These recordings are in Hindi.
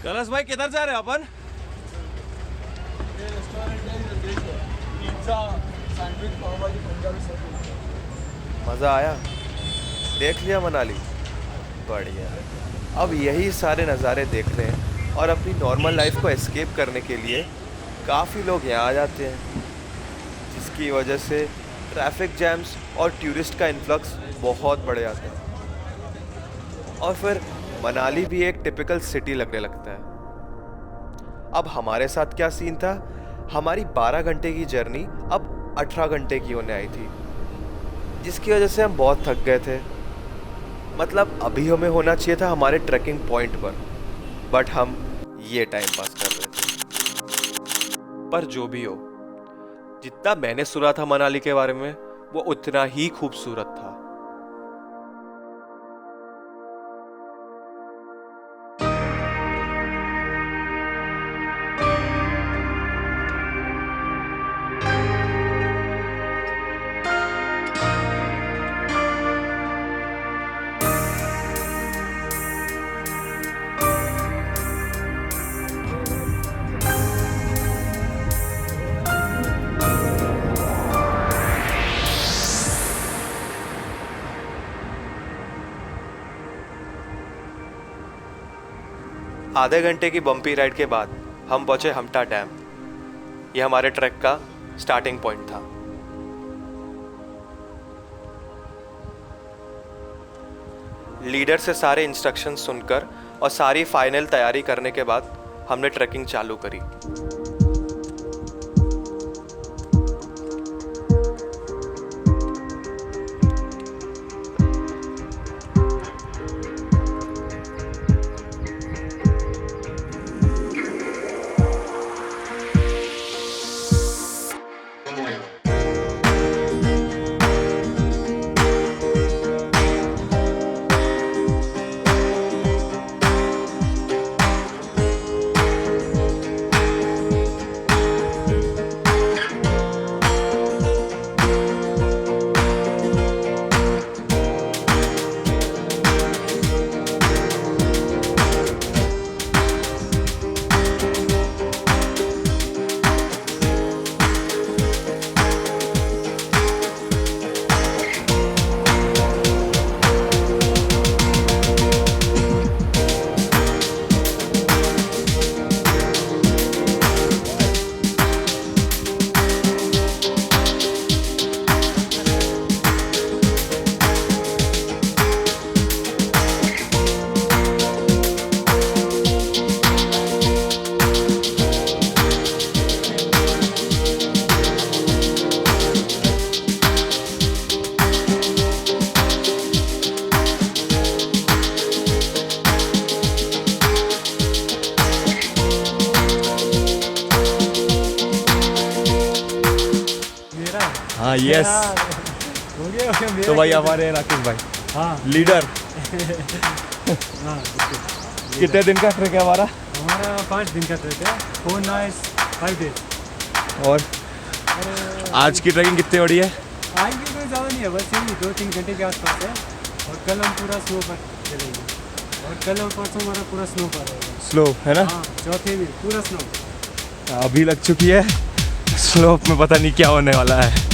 कलश भाई किधर जा रहे हो अपन? मज़ा आया? देख लिया मनाली? बढ़िया। अब यही सारे नज़ारे देखने और अपनी नॉर्मल लाइफ को एस्केप करने के लिए काफ़ी लोग यहाँ आ जाते हैं, जिसकी वजह से ट्रैफिक जैम्स और टूरिस्ट का इन्फ्लक्स बहुत बढ़ जाता है। और फिर मनाली भी एक टिपिकल सिटी लगने लगता है। अब हमारे साथ क्या सीन था, हमारी 12 घंटे की जर्नी अब 18 घंटे की होने आई थी, जिसकी वजह से हम बहुत थक गए थे। मतलब अभी हमें होना चाहिए था हमारे ट्रैकिंग पॉइंट पर, बट हम ये टाइम पास कर रहे थे। पर जो भी हो, जितना मैंने सुना था मनाली के बारे में वो उतना ही खूबसूरत था। आधे घंटे की बम्पी राइड के बाद हम पहुंचे हमटा डैम। ये हमारे ट्रैक का स्टार्टिंग पॉइंट था। लीडर से सारे इंस्ट्रक्शंस सुनकर और सारी फाइनल तैयारी करने के बाद हमने ट्रैकिंग चालू करी। हाँ यस। हो गया तो भाई हमारे राकेश भाई, हाँ लीडर। हाँ कितने दिन का ट्रिक है हमारा? हमारा 5 दिन का ट्रिप है, 4 नाइट्स 5 डेज। और आज की ट्रैकिंग कितनी बड़ी है? आज की कोई ज़्यादा नहीं है, बस यही 2-3 घंटे के आसपास है। और कल हम पूरा स्नो पर चलेंगे, और कल और परसों हमारा पूरा स्नो पर रहेगा। स्लो है ना? हाँ, चौथे दिन पूरा स्नो। अभी लग चुकी है, स्लोप में पता नहीं क्या होने वाला है।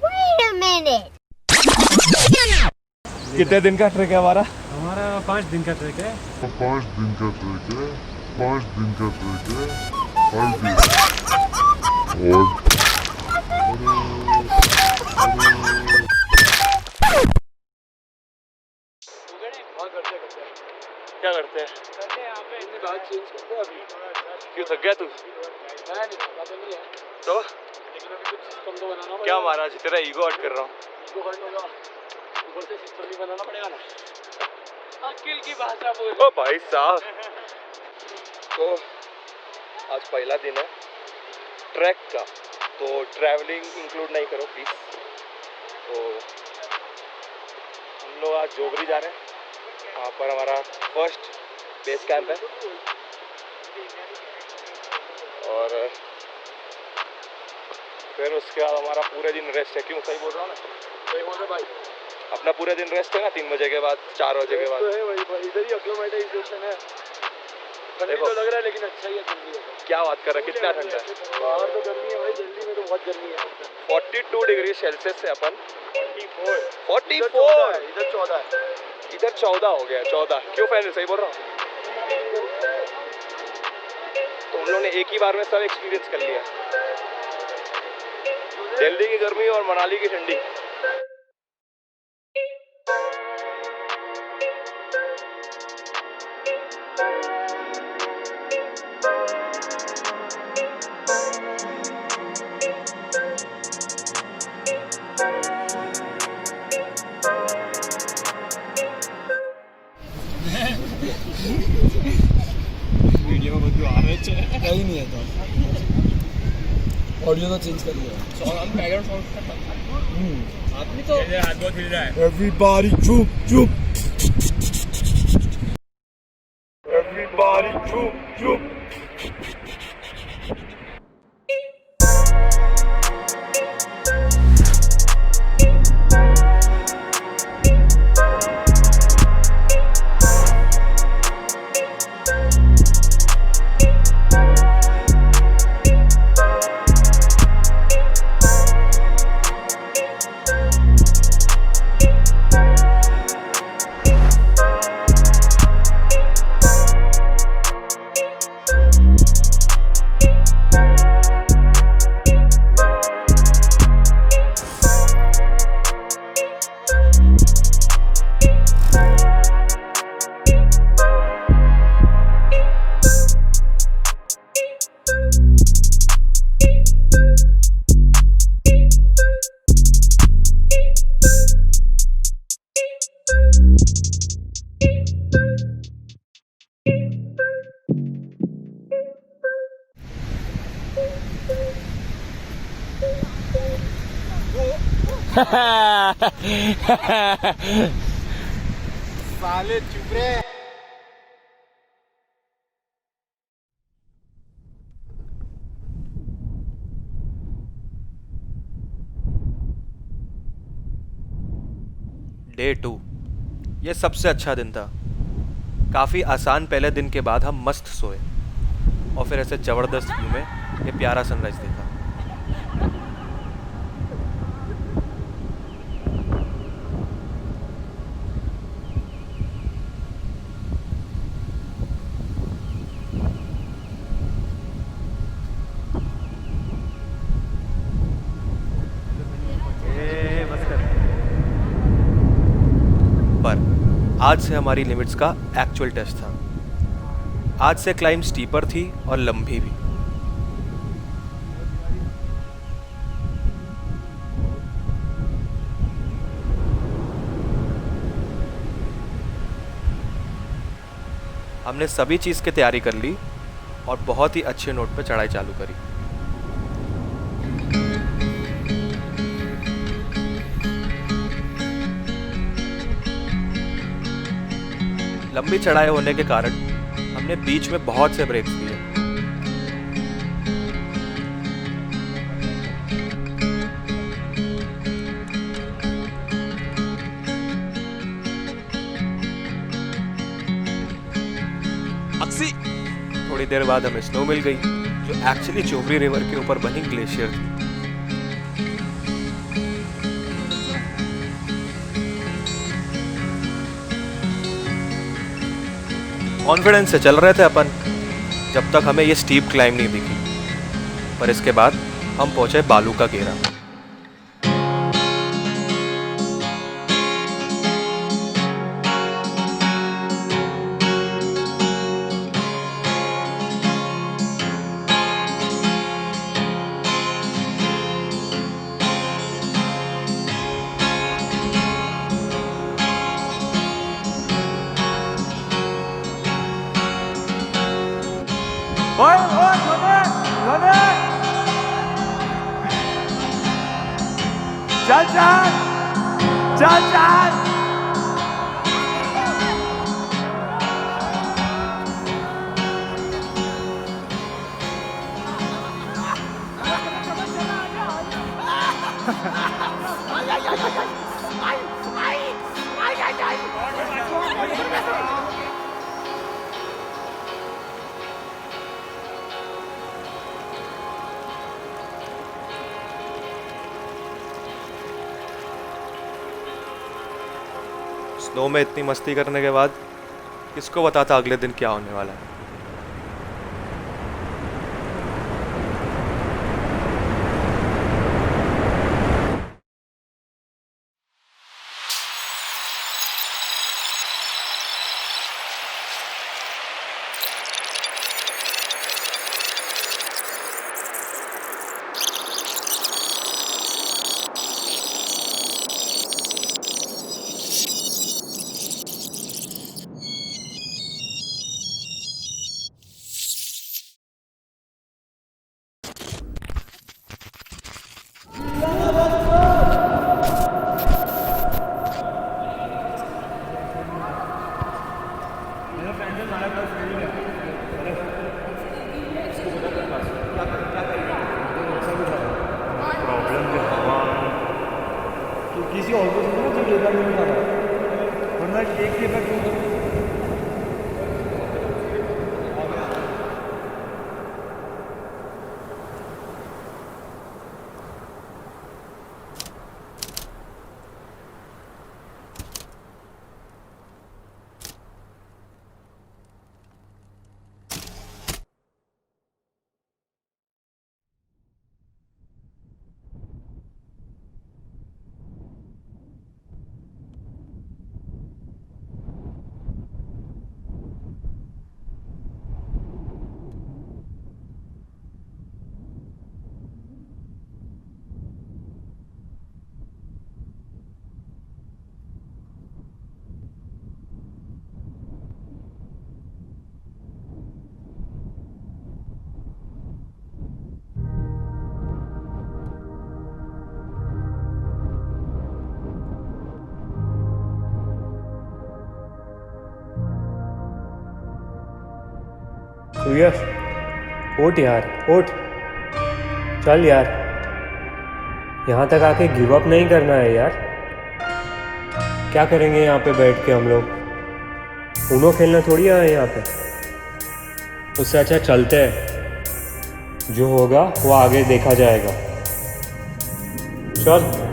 Wait a minute. कितने दिन का ट्रिक है हमारा? हमारा 5 दिन का ट्रिक है। 5 दिन का ट्रिक है, 5 दिन का ट्रिक है, 5 दिन। और क्या करते हैं? क्यों थक गया तू? तो क्या महाराज तेरा ईगो हर्ट कर रहा हूँ? ओ भाई साहब, तो आज पहला दिन है ट्रैक का, तो ट्रैवलिंग इंक्लूड नहीं करो प्लीज। तो हम लोग आज जोगरी जा रहे हैं, वहाँ पर हमारा फर्स्ट बेस कैंप है। और फिर उसके बाद हमारा पूरे दिन रेस्ट है। क्यों, सही बोल रहा हूँ ना? सही बोल रहे भाई। अपना पूरे दिन रेस्ट है ना 3 बजे के बाद 4 बजे के बाद। तो है वही इधर ही अक्लोमेटा स्टेशन है। ठंडी देखो। तो लग रहा है लेकिन अच्छा ही है ठंडी है। क्या बात कर रहा है, कितना ठंडा है। बाहर तो गर्मी है भाई, दिल्ली में तो बहुत गर्मी है। 42 डिग्री सेल्सियस से अपन 44 इधर 44 14 है। इधर 14 हो गया 14। क्यों फैन, सही बोल रहा हूँ। तो उन लोगों ने एक ही बार में सब एक्सपीरियंस कर लिया, दिल्ली की गर्मी और मनाली की ठंडी। वीडियो में બધું આવે છે कहीं नहीं है तो ऑडियो तो चेंज कर लिया। हम बैकग्राउंड साउंड करता आदमी तो हाथ बहुत हिल रहा है। एवरीबॉडी चुप चुप। Everybody chup chup. साले चुप रे। डे 2, ये सबसे अच्छा दिन था। काफ़ी आसान पहले दिन के बाद हम मस्त सोए और फिर ऐसे ज़बरदस्त व्यू में ये प्यारा सनराइज देखा। पर आज से हमारी लिमिट्स का एक्चुअल टेस्ट था। आज से क्लाइंब स्टीपर थी और लंबी भी। हमने सभी चीज़ की तैयारी कर ली और बहुत ही अच्छे नोट पे चढ़ाई चालू करी। लंबी चढ़ाई होने के कारण हमने बीच में बहुत से ब्रेक्स लिए। अक्सी थोड़ी देर बाद हमें स्नो मिल गई, जो एक्चुअली चोपड़ी रिवर के ऊपर बनी ग्लेशियर थी। कॉन्फिडेंस से चल रहे थे अपन, जब तक हमें ये स्टीप क्लाइंब नहीं दिखी। पर इसके बाद हम पहुंचे बालू का घेरा। स्नो में इतनी मस्ती करने के बाद किसको बताता अगले दिन क्या होने वाला है। किसी और को सुनो तो लेकर नहीं उठा रहा वरना एक के बाद सूर्य, उठ यार, उठ, चल यार, यहाँ तक आके गिव अप नहीं करना है यार। क्या करेंगे यहाँ पे बैठ के हम लोग? उनो खेलना थोड़ी आए यहाँ पे। उससे अच्छा चलते हैं, जो होगा वो आगे देखा जाएगा। चल।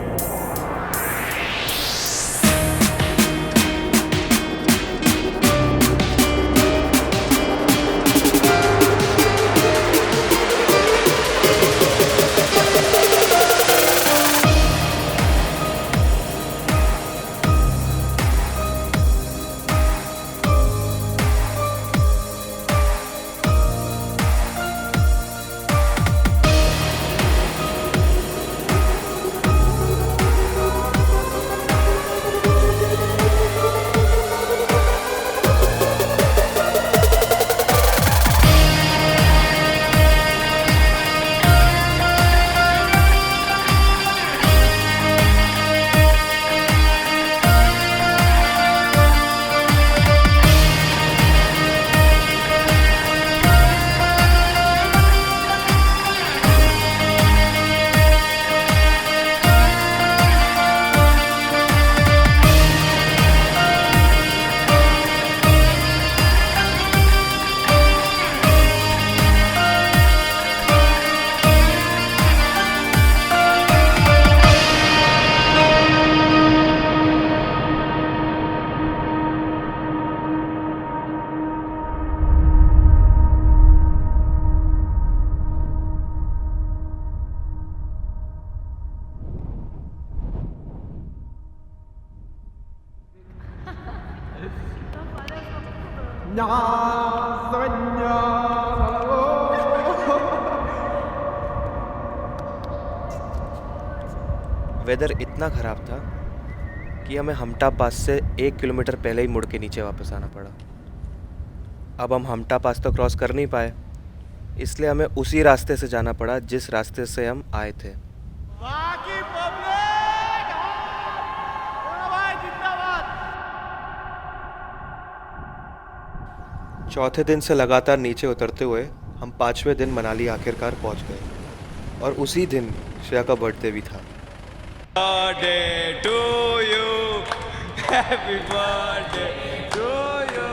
वेदर इतना ख़राब था कि हमें हमटा पास से 1 किलोमीटर पहले ही मुड़ के नीचे वापस आना पड़ा। अब हम हमटा पास तो क्रॉस कर नहीं पाए, इसलिए हमें उसी रास्ते से जाना पड़ा जिस रास्ते से हम आए थे। चौथे दिन से लगातार नीचे उतरते हुए हम 5वें दिन मनाली आखिरकार पहुंच गए और उसी दिन श्रेया का बर्थडे भी था। Birthday to you, happy birthday to you.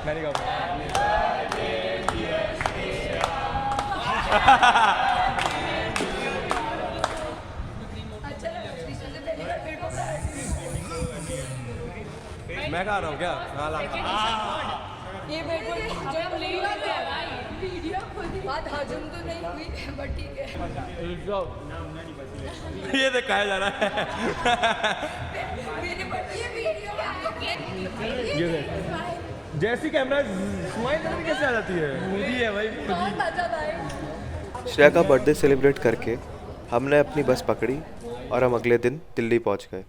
मैंने कहा happy birthday dear Shreya. मैं खा रहा हूँ क्या? हाँ ला। ये बिल्कुल जब ले लेते हैं भाई वीडियो खुद बात हजम तो नहीं हुई बट ठीक है। ये देख खाया जा रहा है। मेरे बच्चे ये वीडियो ये देख जैसी कैमरा स्माइल करके कैसे आ जाती है? मुझे है भाई। बहुत मजा आया। श्रेया का बर्थडे सेलिब्रेट करके हमने अपनी बस पकड़ी और हम अगले दिन दिल्ली पहुंच गए।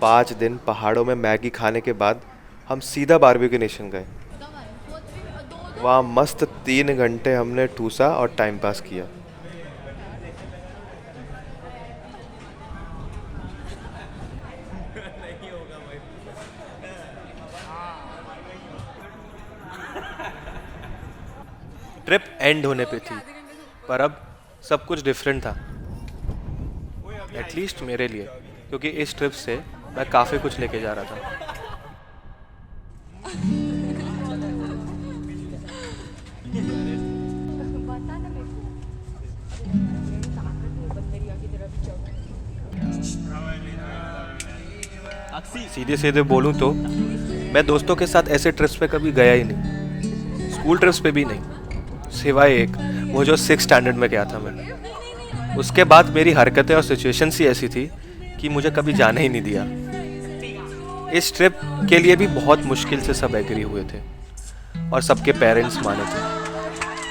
पाँच दिन पहाड़ों में मैगी खाने के बाद हम सीधा बारबेक्यू नेशन गए। वहाँ मस्त 3 घंटे हमने ठूसा और टाइम पास किया। ट्रिप एंड होने पे थी, पर अब सब कुछ डिफरेंट था, एटलीस्ट मेरे लिए, क्योंकि इस ट्रिप से मैं काफ़ी कुछ लेके जा रहा था। सीधे सीधे बोलूं तो मैं दोस्तों के साथ ऐसे ट्रिप्स पे कभी गया ही नहीं, स्कूल ट्रिप्स पे भी नहीं, सिवाय एक वो जो 6th स्टैंडर्ड में गया था मैं। उसके बाद मेरी हरकतें और सिचुएशंस ही ऐसी थी कि मुझे कभी जाने ही नहीं दिया। इस ट्रिप के लिए भी बहुत मुश्किल से सब एग्री हुए थे और सबके पेरेंट्स माने थे।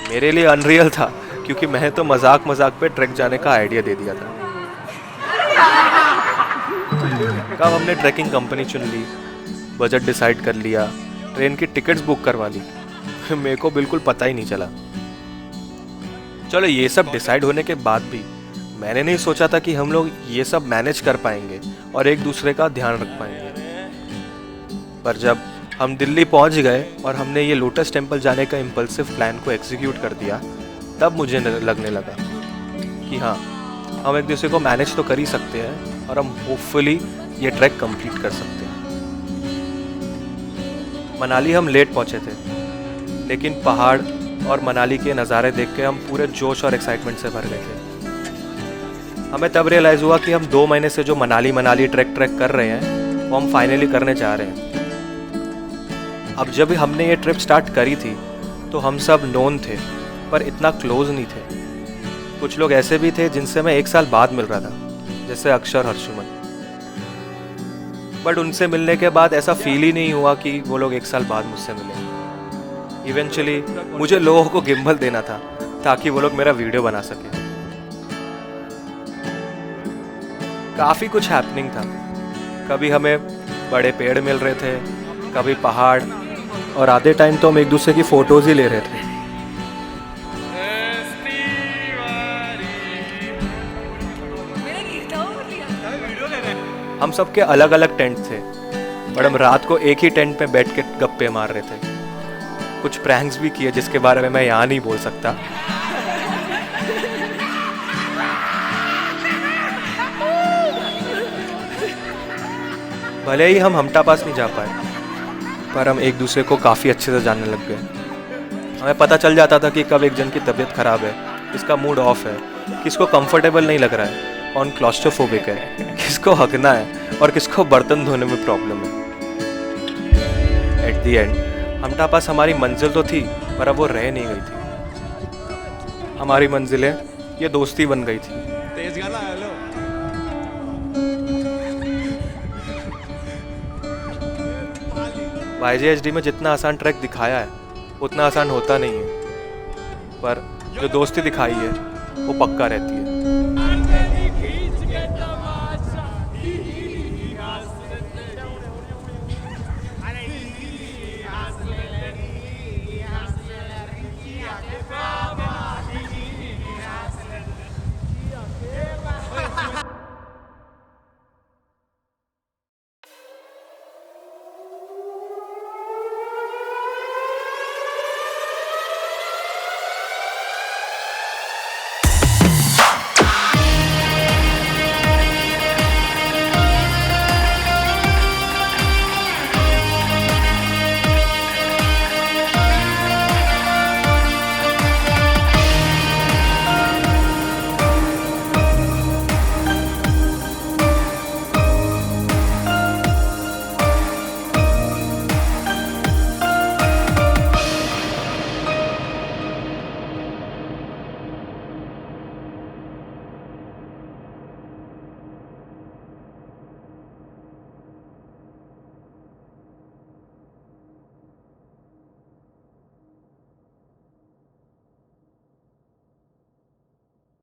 मेरे लिए अनरियल था, क्योंकि मैंने तो मजाक मजाक पे ट्रैक जाने का आइडिया दे दिया था। कब हमने ट्रैकिंग कंपनी चुन ली, बजट डिसाइड कर लिया, ट्रेन की टिकट्स बुक करवा ली, मेरे को बिल्कुल पता ही नहीं चला। चलो ये सब डिसाइड होने के बाद भी मैंने नहीं सोचा था कि हम लोग ये सब मैनेज कर पाएंगे और एक दूसरे का ध्यान रख पाएंगे। पर जब हम दिल्ली पहुंच गए और हमने ये लोटस टेम्पल जाने का इम्पल्सिव प्लान को एग्जीक्यूट कर दिया, तब मुझे लगने लगा कि हाँ, हम एक दूसरे को मैनेज तो कर ही सकते हैं और हम होपफुली ये ट्रैक कंप्लीट कर सकते हैं। मनाली हम लेट पहुंचे थे, लेकिन पहाड़ और मनाली के नज़ारे देख के हम पूरे जोश और एक्साइटमेंट से भर गए थे। हमें तब रियलाइज़ हुआ कि हम 2 महीने से जो मनाली ट्रैक कर रहे हैं वो हम फाइनली करने जा रहे हैं। अब जब हमने ये ट्रिप स्टार्ट करी थी तो हम सब नोन थे, पर इतना क्लोज नहीं थे। कुछ लोग ऐसे भी थे जिनसे मैं 1 साल बाद मिल रहा था, जैसे अक्षर, हर्षुमन। बट उनसे मिलने के बाद ऐसा फील ही नहीं हुआ कि वो लोग 1 साल बाद मुझसे मिले। इवेंचुअली मुझे लोगों को गिम्बल देना था ताकि वो लोग मेरा वीडियो बना सके। काफ़ी कुछ हैपनिंग था। कभी हमें बड़े पेड़ मिल रहे थे, कभी पहाड़, और आधे टाइम तो हम एक दूसरे की फ़ोटोज़ ही ले रहे थे। हम सबके अलग अलग टेंट थे, और हम रात को एक ही टेंट में बैठ के गप्पे मार रहे थे। कुछ प्रैंक्स भी किए जिसके बारे में मैं यहाँ नहीं बोल सकता। भले ही हम हमटा पास नहीं जा पाए, पर हम एक दूसरे को काफ़ी अच्छे से जानने लग गए। हमें पता चल जाता था कि कब एक जन की तबीयत ख़राब है, किसका मूड ऑफ है, किसको कंफर्टेबल नहीं लग रहा है, कौन क्लॉस्ट्रोफोबिक है, किसको हगना है और किसको बर्तन धोने में प्रॉब्लम है। एट द एंड हमटा पास हमारी मंजिल तो थी, पर अब वो रह नहीं गई थी। हमारी मंजिलें ये दोस्ती बन गई थी। तेज गाना हेलो। YJHD में जितना आसान ट्रैक दिखाया है उतना आसान होता नहीं है, पर जो दोस्ती दिखाई है वो पक्का रहती है।